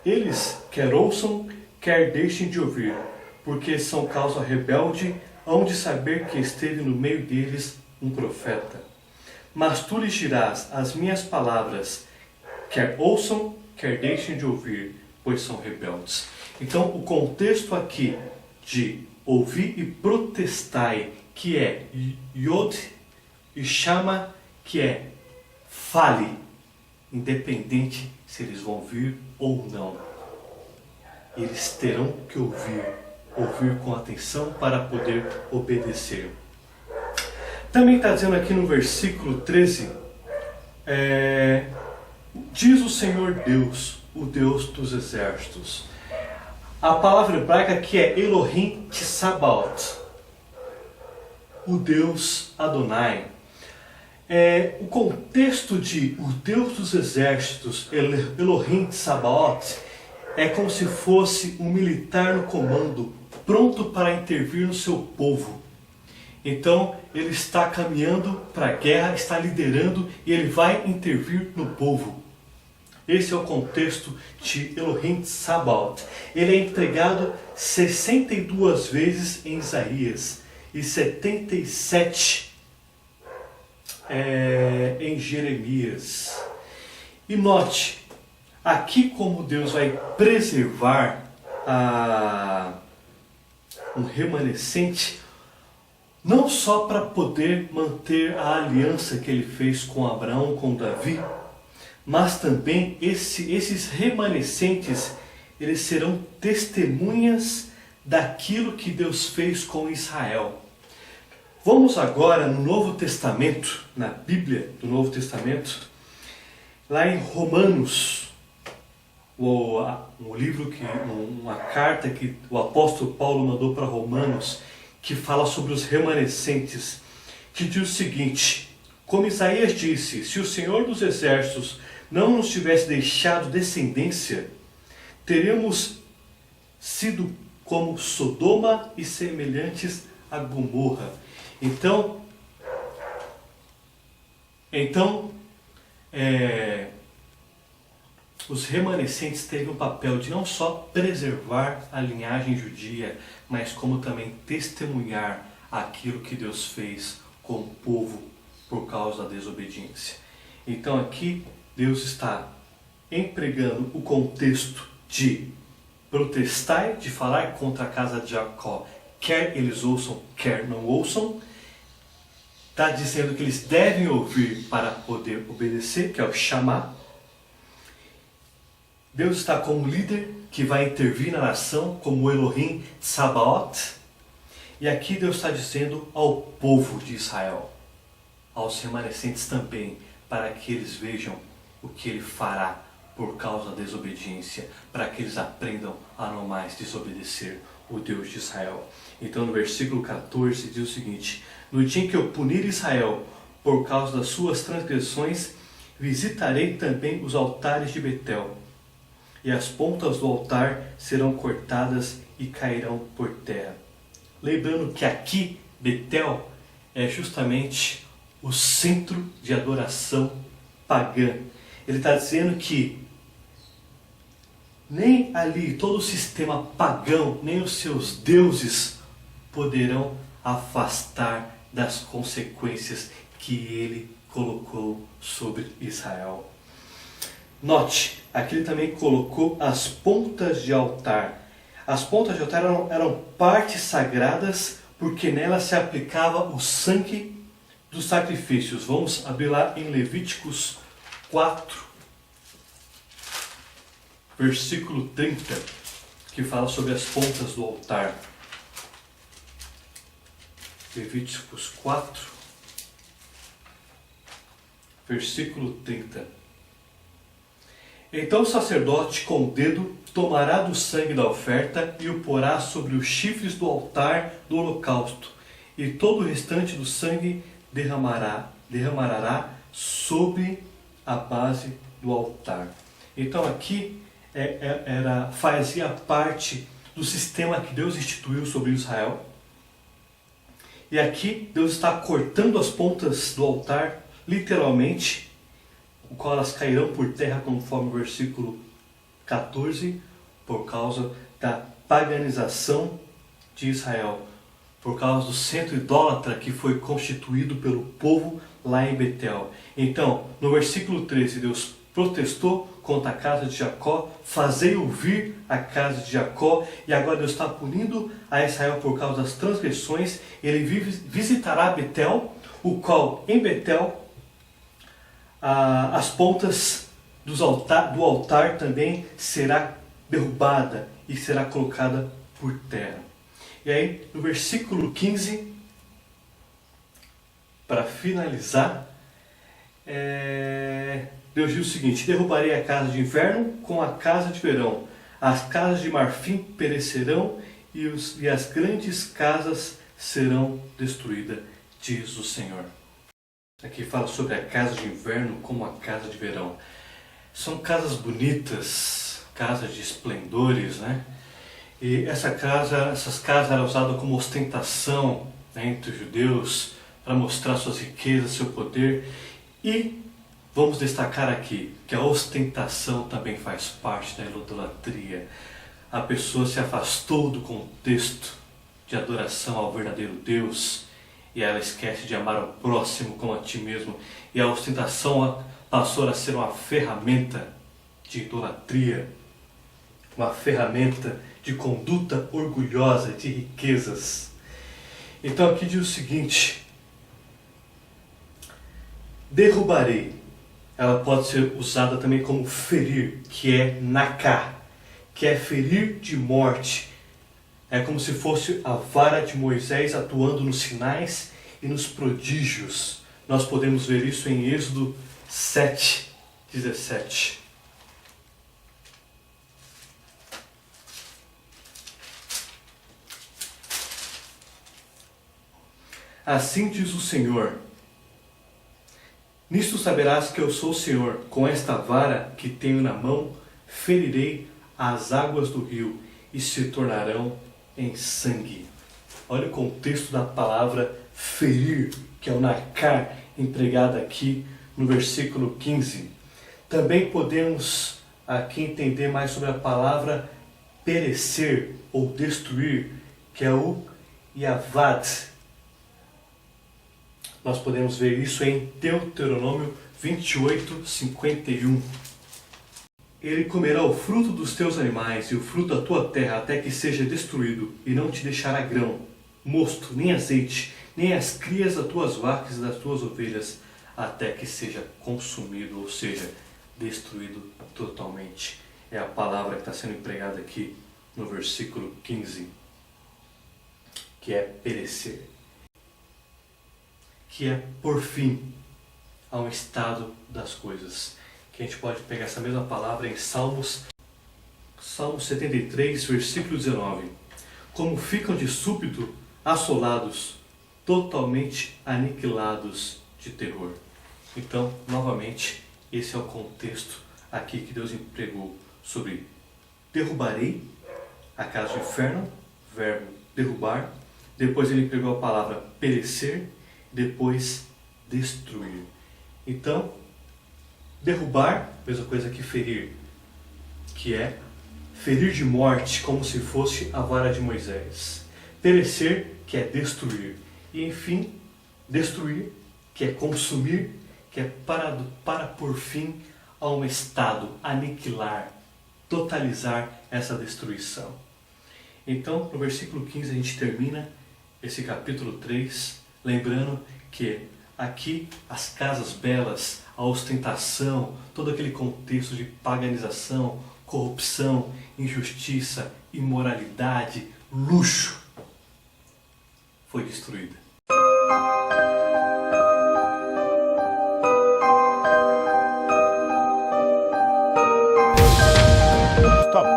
Eles quer ouçam, quer deixem de ouvir, porque são causa rebelde, hão de saber que esteve no meio deles um profeta. Mas tu lhes dirás as minhas palavras, quer ouçam, quer deixem de ouvir, pois são rebeldes. Então, o contexto aqui de ouvir e protestai, que é yod, e chama, que é fale, independente se eles vão ouvir ou não. Eles terão que ouvir com atenção para poder obedecer. Também está dizendo aqui no versículo 13, diz o Senhor Deus, o Deus dos exércitos. a palavra hebraica que é Elohim Tsabaot, o Deus Adonai. O contexto de o Deus dos exércitos, Elohim Tsabaot, é como se fosse um militar no comando, pronto para intervir no seu povo. Então ele está caminhando para a guerra, está liderando e ele vai intervir no povo. Esse é o contexto de Elohim Tsabaot. Ele é empregado 62 vezes em Isaías e 77 em Jeremias. E note, aqui como Deus vai preservar um remanescente, não só para poder manter a aliança que ele fez com Abraão, com Davi, mas também esses remanescentes, eles serão testemunhas daquilo que Deus fez com Israel. Vamos agora no Novo Testamento, na Bíblia do Novo Testamento, lá em Romanos, uma carta que o apóstolo Paulo mandou para Romanos, que fala sobre os remanescentes, que diz o seguinte: como Isaías disse, se o Senhor dos Exércitos não nos tivesse deixado descendência, teríamos sido como Sodoma e semelhantes a Gomorra. Então, os remanescentes teve um papel de não só preservar a linhagem judia, mas como também testemunhar aquilo que Deus fez com o povo por causa da desobediência. Então aqui Deus está empregando o contexto de protestar, de falar contra a casa de Jacó, quer eles ouçam, quer não ouçam. Está dizendo que eles devem ouvir para poder obedecer, que é o chamar. Deus está como líder que vai intervir na nação, como Elohim Tsabaot. E aqui Deus está dizendo ao povo de Israel, aos remanescentes também, para que eles vejam o que ele fará por causa da desobediência, para que eles aprendam a não mais desobedecer o Deus de Israel. Então no versículo 14 diz o seguinte: no dia em que eu punir Israel por causa das suas transgressões, visitarei também os altares de Betel, e as pontas do altar serão cortadas e cairão por terra. Lembrando que aqui, Betel, é justamente o centro de adoração pagã. Ele está dizendo que nem ali todo o sistema pagão, nem os seus deuses poderão afastar das consequências que ele colocou sobre Israel. Note, aqui ele também colocou as pontas de altar. As pontas de altar eram partes sagradas, porque nelas se aplicava o sangue dos sacrifícios. Vamos abrir lá em Levíticos 4, versículo 30, que fala sobre as pontas do altar. Levíticos 4, versículo 30. Então o sacerdote com o dedo tomará do sangue da oferta e o porá sobre os chifres do altar do holocausto, e todo o restante do sangue derramará sobre a base do altar. Então aqui fazia parte do sistema que Deus instituiu sobre Israel. E aqui Deus está cortando as pontas do altar, literalmente, o qual elas cairão por terra, conforme o versículo 14, por causa da paganização de Israel, por causa do centro idólatra que foi constituído pelo povo lá em Betel. Então, no versículo 13, Deus protestou contra a casa de Jacó, fazei ouvir a casa de Jacó, e agora Deus está punindo a Israel por causa das transgressões. Ele visitará Betel, o qual em Betel as pontas do altar também será derrubada e será colocada por terra. E aí no versículo 15, para finalizar, Deus diz o seguinte: derrubarei a casa de inverno com a casa de verão, As casas de marfim perecerão e as grandes casas serão destruídas, diz o Senhor. Aqui fala sobre a casa de inverno como a casa de verão. São casas bonitas, casas de esplendores, né? E essas casas eram usadas como ostentação, né, entre os judeus, para mostrar suas riquezas, seu poder. E vamos destacar aqui que a ostentação também faz parte da idolatria. A pessoa se afastou do contexto de adoração ao verdadeiro Deus e ela esquece de amar o próximo como a ti mesmo. E a ostentação passou a ser uma ferramenta de idolatria, uma ferramenta de conduta orgulhosa, de riquezas. Então aqui diz o seguinte: derrubarei. Ela pode ser usada também como ferir, que é naká, que é ferir de morte. É como se fosse a vara de Moisés atuando nos sinais e nos prodígios. Nós podemos ver isso em Êxodo 7:17. Assim diz o Senhor: nisto saberás que eu sou o Senhor, com esta vara que tenho na mão, ferirei as águas do rio e se tornarão em sangue. Olha o contexto da palavra ferir, que é o nacar, empregada aqui no versículo 15. Também podemos aqui entender mais sobre a palavra perecer ou destruir, que é o yavad. Nós podemos ver isso em Deuteronômio 28:51. Ele comerá o fruto dos teus animais e o fruto da tua terra até que seja destruído, e não te deixará grão, mosto, nem azeite, nem as crias das tuas vacas e das tuas ovelhas, até que seja consumido, ou seja, destruído totalmente. É a palavra que está sendo empregada aqui no versículo 15, que é perecer, que é por fim a um estado das coisas. Que a gente pode pegar essa mesma palavra em Salmo 73, versículo 19. Como ficam de súbito assolados, totalmente aniquilados de terror. Então, novamente, esse é o contexto aqui que Deus empregou sobre derrubarei, a casa do inferno, verbo derrubar. Depois ele empregou a palavra perecer, depois destruir. Então, derrubar, mesma coisa que ferir, que é ferir de morte, como se fosse a vara de Moisés. Perecer, que é destruir. E enfim, destruir, que é consumir, que é para por fim a um estado, aniquilar, totalizar essa destruição. Então, no versículo 15 a gente termina esse capítulo 3, lembrando que aqui as casas belas, a ostentação, todo aquele contexto de paganização, corrupção, injustiça, imoralidade, luxo, foi destruída. Stop.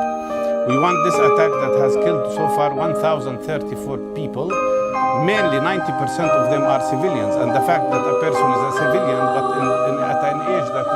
We want this attack that has killed so far 1,034 people. Mainly 90% of them are civilians, and the fact that a person is a civilian but at an age that